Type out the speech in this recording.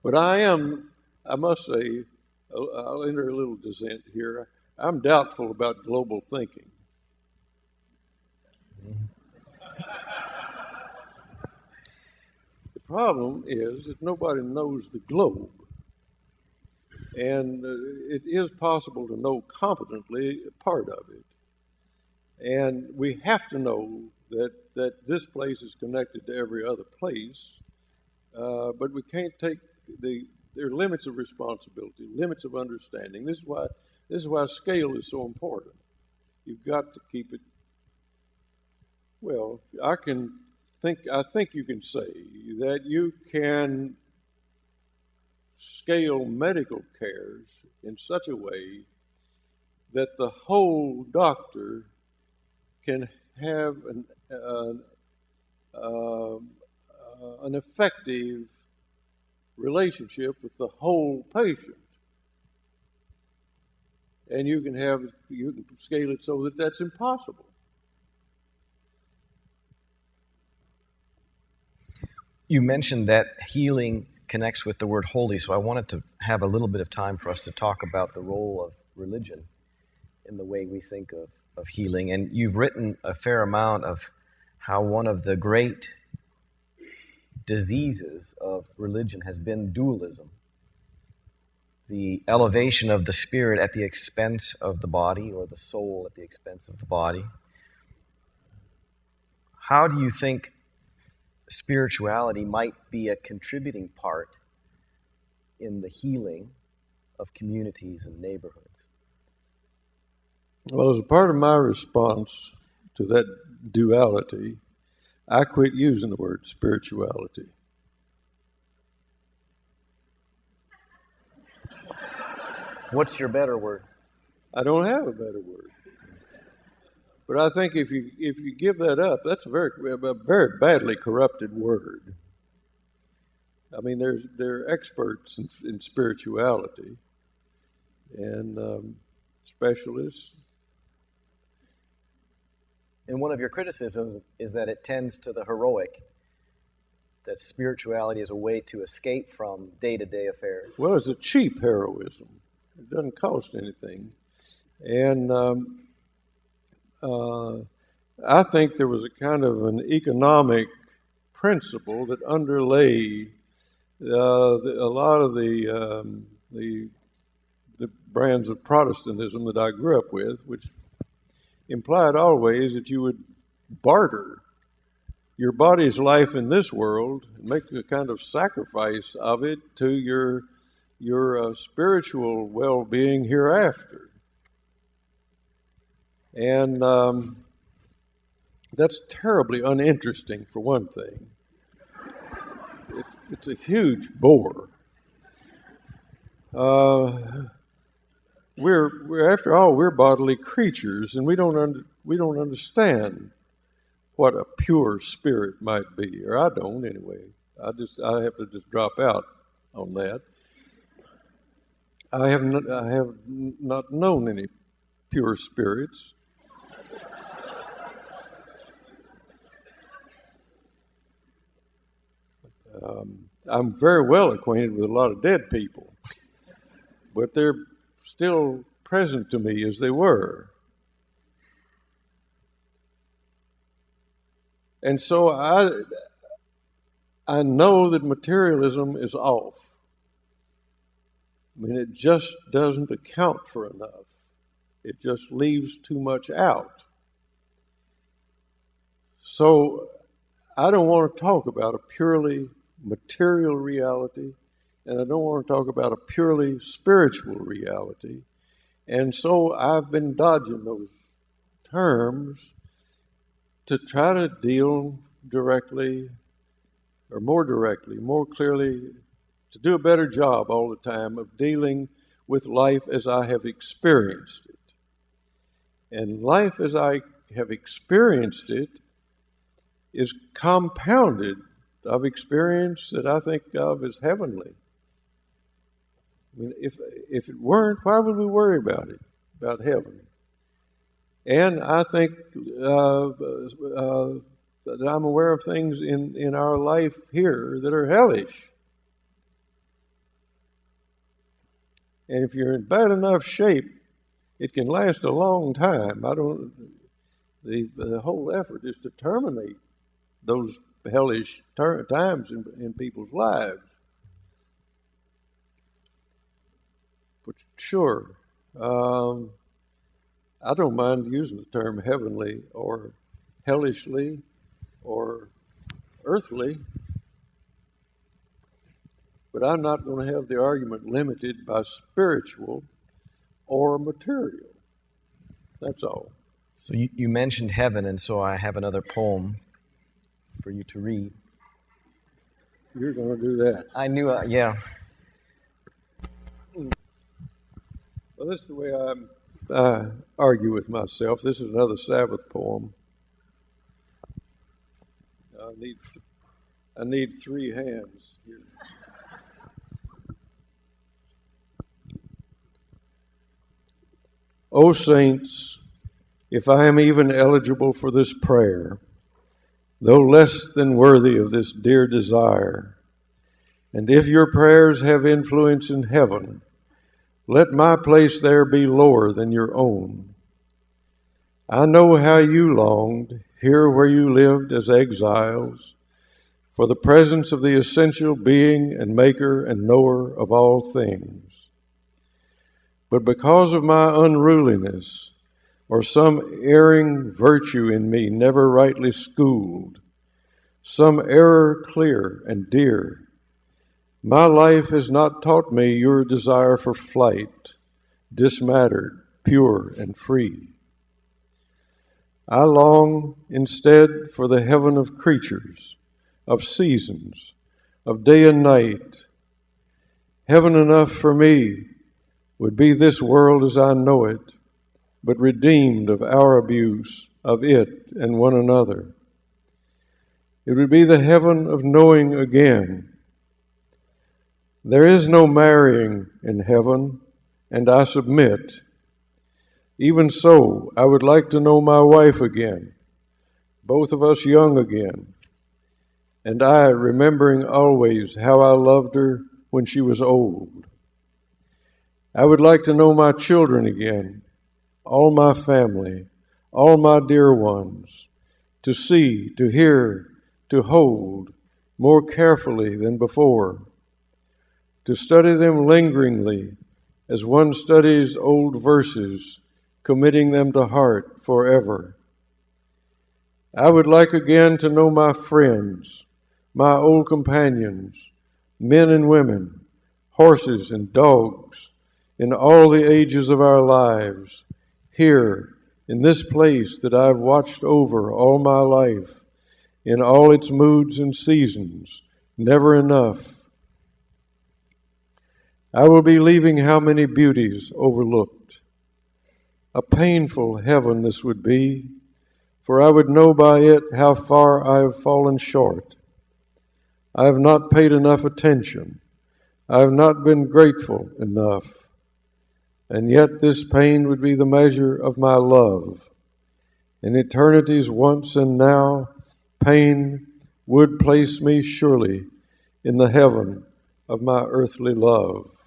But I must say, I'll enter a little dissent here. I'm doubtful about global thinking. The problem is that nobody knows the globe. And it is possible to know competently part of it. And we have to know that this place is connected to every other place, but we can't take there are limits of responsibility, limits of understanding. This is why scale is so important. You've got to keep it. Well, I think you can say that you can scale medical cares in such a way that the whole doctor can have an effective relationship with the whole patient. And you can scale it so that that's impossible. You mentioned that healing connects with the word holy, so I wanted to have a little bit of time for us to talk about the role of religion in the way we think of healing. And you've written a fair amount of how one of the great diseases of religion has been dualism, the elevation of the spirit at the expense of the body, or the soul at the expense of the body. How do you think spirituality might be a contributing part in the healing of communities and neighborhoods? Well, as a part of my response to that duality, I quit using the word spirituality. What's your better word? I don't have a better word. But I think if you give that up, that's a very badly corrupted word. I mean, there are experts in spirituality and specialists. And one of your criticisms is that it tends to the heroic, that spirituality is a way to escape from day-to-day affairs. Well, it's a cheap heroism. It doesn't cost anything. And I think there was a kind of an economic principle that underlay a lot of the brands of Protestantism that I grew up with, which implied always that you would barter your body's life in this world and make a kind of sacrifice of it to your spiritual well-being hereafter. And that's terribly uninteresting, for one thing. It's a huge bore. We're after all, we're bodily creatures, and we don't understand what a pure spirit might be, or I don't anyway. I have to just drop out on that. I have not known any pure spirits. I'm very well acquainted with a lot of dead people, but they're still present to me as they were. And so I know that materialism is off. I mean, it just doesn't account for enough. It just leaves too much out. So I don't want to talk about a purely material reality, and I don't want to talk about a purely spiritual reality. And so I've been dodging those terms to try to deal directly, or more directly, more clearly, to do a better job all the time of dealing with life as I have experienced it. And life as I have experienced it is compounded of experience that I think of as heavenly. I mean, if it weren't, why would we worry about it, about heaven? And I think that I'm aware of things in our life here that are hellish. And if you're in bad enough shape, it can last a long time. The whole effort is to terminate those hellish times in people's lives. But sure, I don't mind using the term heavenly or hellishly or earthly, but I'm not going to have the argument limited by spiritual or material. That's all. So you mentioned heaven, and so I have another poem for you to read. You're going to do that. I knew, yeah. Well, this is the way I argue with myself. This is another Sabbath poem. I need three hands here. O saints, if I am even eligible for this prayer, though less than worthy of this dear desire, and if your prayers have influence in heaven, let my place there be lower than your own. I know how you longed, here where you lived as exiles, for the presence of the essential being and maker and knower of all things. But because of my unruliness, or some erring virtue in me never rightly schooled, some error clear and dear, my life has not taught me your desire for flight, dismattered, pure, and free. I long instead for the heaven of creatures, of seasons, of day and night. Heaven enough for me would be this world as I know it, but redeemed of our abuse of it and one another. It would be the heaven of knowing again. There is no marrying in heaven, and I submit. Even so, I would like to know my wife again, both of us young again, and I remembering always how I loved her when she was old. I would like to know my children again, all my family, all my dear ones, to see, to hear, to hold more carefully than before, to study them lingeringly as one studies old verses, committing them to heart forever. I would like again to know my friends, my old companions, men and women, horses and dogs, in all the ages of our lives, here, in this place that I've watched over all my life, in all its moods and seasons, never enough. I will be leaving how many beauties overlooked. A painful heaven this would be, for I would know by it how far I have fallen short. I have not paid enough attention. I have not been grateful enough. And yet this pain would be the measure of my love. In eternity's once and now, pain would place me surely in the heaven of my earthly love.